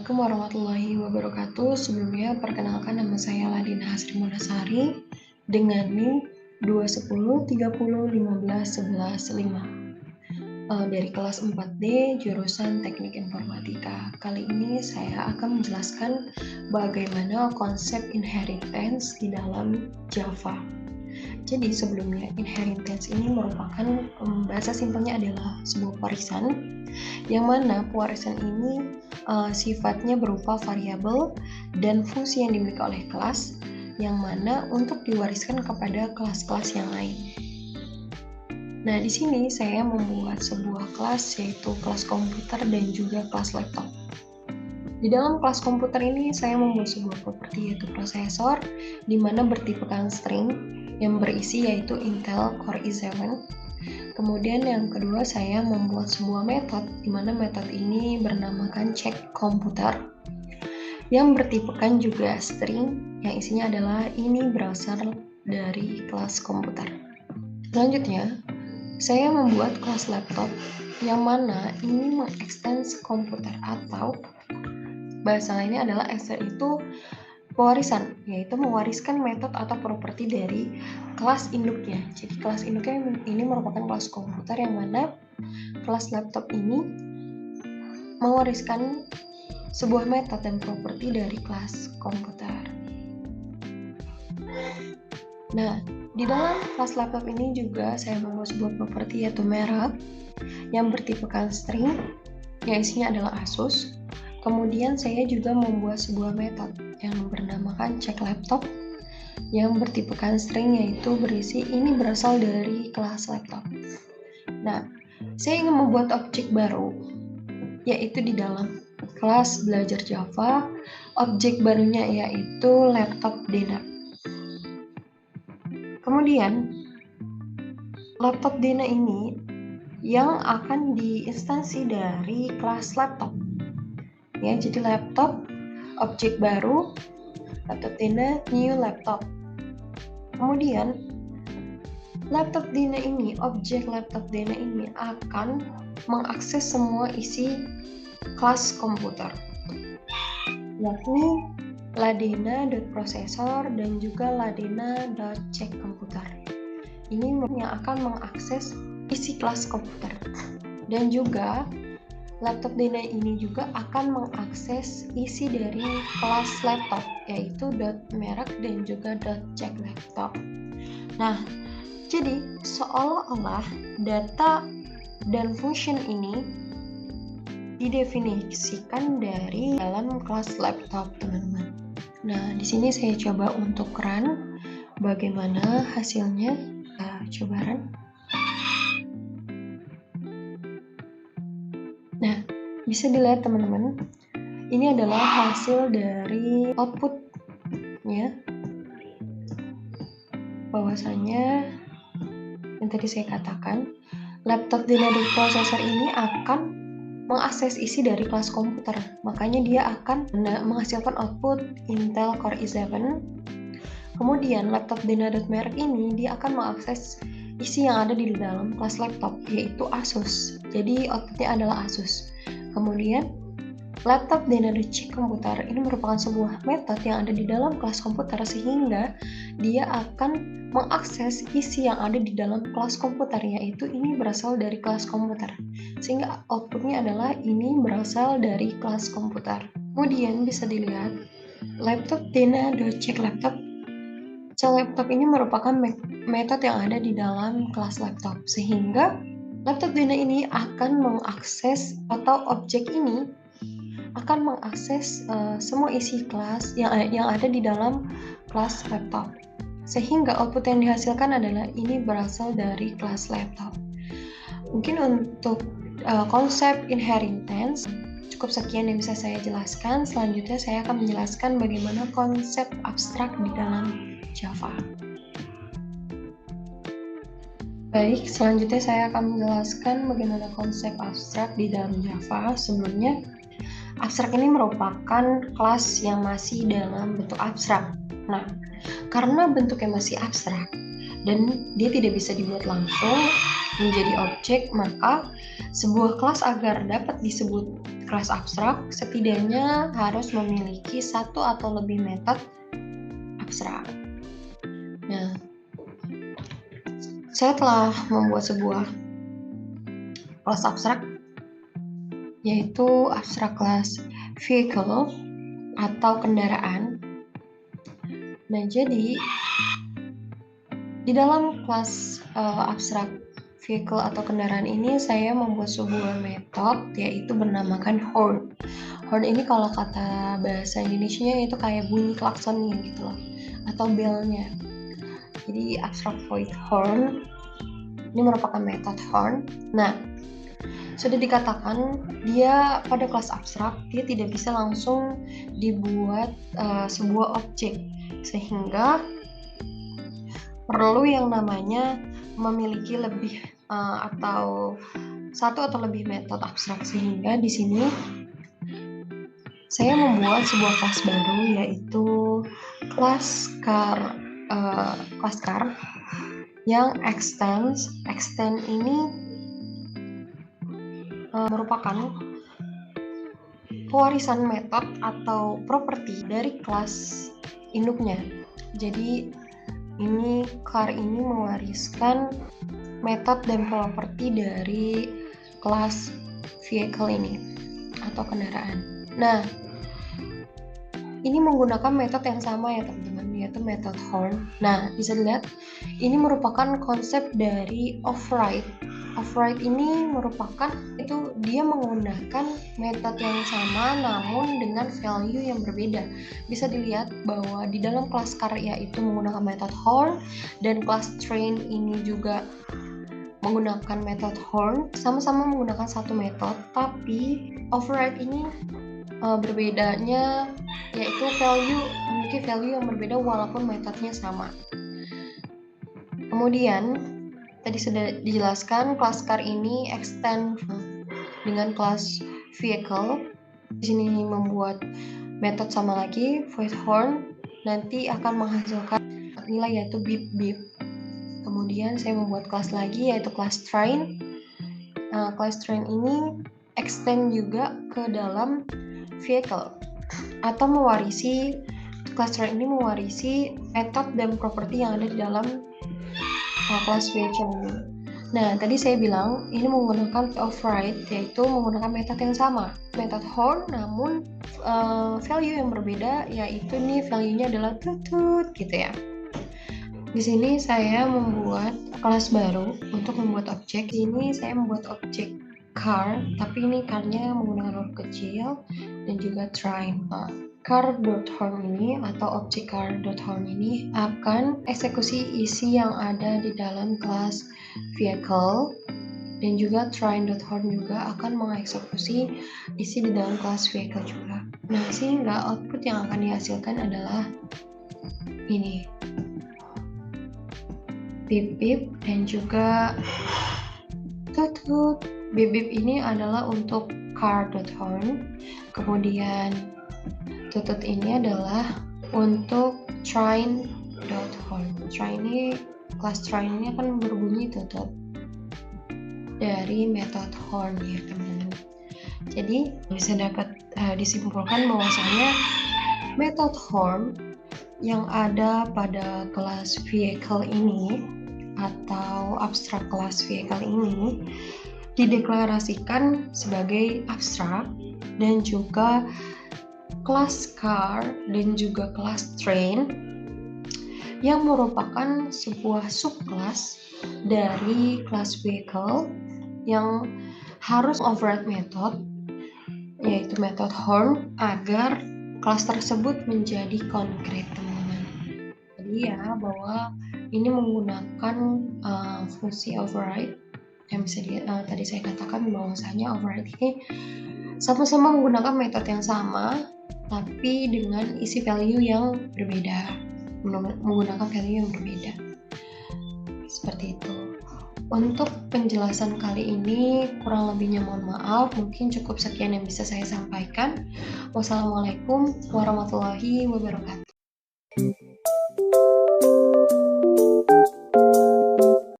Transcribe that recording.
Assalamualaikum warahmatullahi wabarakatuh. Sebelumnya perkenalkan nama saya Ladina Hasri Munasari dengan NIM 21030151115 dari kelas 4D jurusan Teknik Informatika. Kali ini saya akan menjelaskan bagaimana konsep inheritance di dalam Java. Jadi sebelumnya inheritance ini merupakan bahasa simpelnya adalah sebuah warisan yang mana pewarisan ini sifatnya berupa variabel dan fungsi yang dimiliki oleh kelas yang mana untuk diwariskan kepada kelas-kelas yang lain. Nah, di sini saya membuat sebuah kelas yaitu kelas komputer dan juga kelas laptop. Di dalam kelas komputer ini saya membuat sebuah properti yaitu prosesor di mana bertipekan string yang berisi yaitu Intel Core i7. Kemudian yang kedua saya membuat sebuah metode di mana metode ini bernamakan check komputer yang bertipekan juga string yang isinya adalah ini berasal dari kelas komputer. Selanjutnya saya membuat kelas laptop yang mana ini mengekstens komputer atau bahasa lainnya adalah extend itu pewarisan, yaitu mewariskan metode atau properti dari kelas induknya. Jadi kelas induknya ini merupakan kelas komputer yang mana kelas laptop ini mewariskan sebuah metode dan properti dari kelas komputer. Nah, di dalam kelas laptop ini juga saya membuat sebuah properti yaitu merek yang bertipekan string yang isinya adalah Asus. Kemudian saya juga membuat sebuah metode yang bernamakan check laptop yang bertipekan string yaitu berisi ini berasal dari kelas laptop. Nah, saya ingin membuat objek baru yaitu di dalam kelas belajar Java. Objek barunya yaitu laptop Dena. Kemudian laptop Dena ini yang akan diinstansi dari kelas laptop. Ya, jadi laptop objek baru laptop Dena new laptop. Kemudian laptop Dena ini, objek laptop Dena ini akan mengakses semua isi kelas komputer, yakni ladena.processor dan juga ladena.check komputer. Ini yang akan mengakses isi kelas komputer. Dan juga laptop Dena ini juga akan mengakses isi dari kelas laptop yaitu .merek dan juga .check laptop. Nah, jadi seolah-olah data dan function ini didefinisikan dari dalam kelas laptop, teman-teman. Nah, di sini saya coba untuk run. Bagaimana hasilnya? Coba run. Nah, bisa dilihat teman-teman, ini adalah hasil dari outputnya, bahwasanya yang tadi saya katakan, laptop Dena processor ini akan mengakses isi dari kelas komputer, makanya dia akan menghasilkan output Intel Core i7. Kemudian laptop Dena.merek ini dia akan mengakses isi yang ada di dalam kelas laptop yaitu Asus. Jadi outputnya adalah Asus. Kemudian laptop Dena.check komputer ini merupakan sebuah metode yang ada di dalam kelas komputer sehingga dia akan mengakses isi yang ada di dalam kelas komputer yaitu ini berasal dari kelas komputer. Sehingga outputnya adalah ini berasal dari kelas komputer. Kemudian bisa dilihat laptop Dena.check laptop. Check laptop ini merupakan metode yang ada di dalam kelas laptop sehingga laptop Dena ini akan mengakses atau objek ini akan mengakses semua isi kelas yang ada di dalam kelas laptop sehingga output yang dihasilkan adalah ini berasal dari kelas laptop. Mungkin untuk konsep inheritance cukup sekian yang bisa saya jelaskan. Selanjutnya saya akan menjelaskan bagaimana konsep abstrak di dalam Java. Baik, selanjutnya saya akan menjelaskan bagaimana konsep abstrak di dalam Java. Sebelumnya, abstrak ini merupakan kelas yang masih dalam bentuk abstrak. Nah, karena bentuknya masih abstrak dan dia tidak bisa dibuat langsung menjadi objek, maka sebuah kelas agar dapat disebut kelas abstrak setidaknya harus memiliki satu atau lebih metode abstrak. Nah, saya telah membuat sebuah kelas abstrak, yaitu abstrak kelas vehicle atau kendaraan. Nah, jadi di dalam kelas abstrak vehicle atau kendaraan ini saya membuat sebuah metode yaitu bernamakan horn. Horn ini kalau kata bahasa Indonesia itu kayak bunyi klaksonnya gitu loh, atau bellnya. Jadi abstrak void horn ini merupakan metode horn. Nah, sudah dikatakan dia pada kelas abstrak dia tidak bisa langsung dibuat sebuah objek, sehingga perlu yang namanya memiliki lebih atau satu atau lebih metode abstrak. Sehingga di sini saya membuat sebuah kelas baru yaitu kelas car yang extend ini merupakan pewarisan metode atau properti dari kelas induknya. Jadi ini car ini mewariskan metode dan properti dari kelas vehicle ini atau kendaraan. Nah, ini menggunakan metode yang sama ya teman-teman, yaitu metode horn. Nah, bisa dilihat ini merupakan konsep dari override. Override ini merupakan itu dia menggunakan metode yang sama namun dengan value yang berbeda. Bisa dilihat bahwa di dalam kelas karya itu menggunakan metode horn dan kelas train ini juga menggunakan metode horn, sama-sama menggunakan satu metode, tapi override ini berbedanya yaitu memiliki value yang berbeda walaupun metodenya sama. Kemudian tadi sudah dijelaskan kelas car ini extend dengan kelas vehicle. Di sini membuat metode sama lagi void horn, nanti akan menghasilkan nilai yaitu beep beep. Kemudian saya membuat kelas lagi yaitu kelas train. Kelas train ini extend juga ke dalam vehicle atau mewarisi kelas train ini mewarisi metode dan properti yang ada di dalam kelas vehicle ini. Nah, tadi saya bilang ini menggunakan override, yaitu menggunakan metode yang sama, metode horn, namun value yang berbeda, yaitu ini value-nya adalah tutut gitu ya. Di sini saya membuat kelas baru untuk membuat objek. Ini saya membuat objek car, tapi ini car-nya menggunakan huruf kecil dan juga train. Car.horn ini atau objek car.horn ini akan eksekusi isi yang ada di dalam kelas vehicle, dan juga train.horn juga akan mengeksekusi isi di dalam kelas vehicle juga. Nah, sehingga output yang akan dihasilkan adalah ini beep beep dan juga tutut. Beep beep ini adalah untuk car.horn, kemudian tutut ini adalah untuk train.horn. Kelas train ini akan berbunyi tutut dari metode horn ya teman-teman. Jadi bisa dapat disimpulkan bahwasanya metode horn yang ada pada kelas vehicle ini atau abstrak kelas vehicle ini dideklarasikan sebagai abstrak, dan juga kelas car dan juga kelas train yang merupakan sebuah subkelas dari kelas vehicle yang harus override method yaitu metode horn agar kelas tersebut menjadi konkret teman-teman. Jadi ya bahwa ini menggunakan fungsi override yang bisa tadi saya katakan bahwasanya override ini sama-sama menggunakan metode yang sama tapi dengan isi value yang berbeda, menggunakan value yang berbeda. Seperti itu. Untuk penjelasan kali ini kurang lebihnya mohon maaf, mungkin cukup sekian yang bisa saya sampaikan. Wassalamualaikum warahmatullahi wabarakatuh.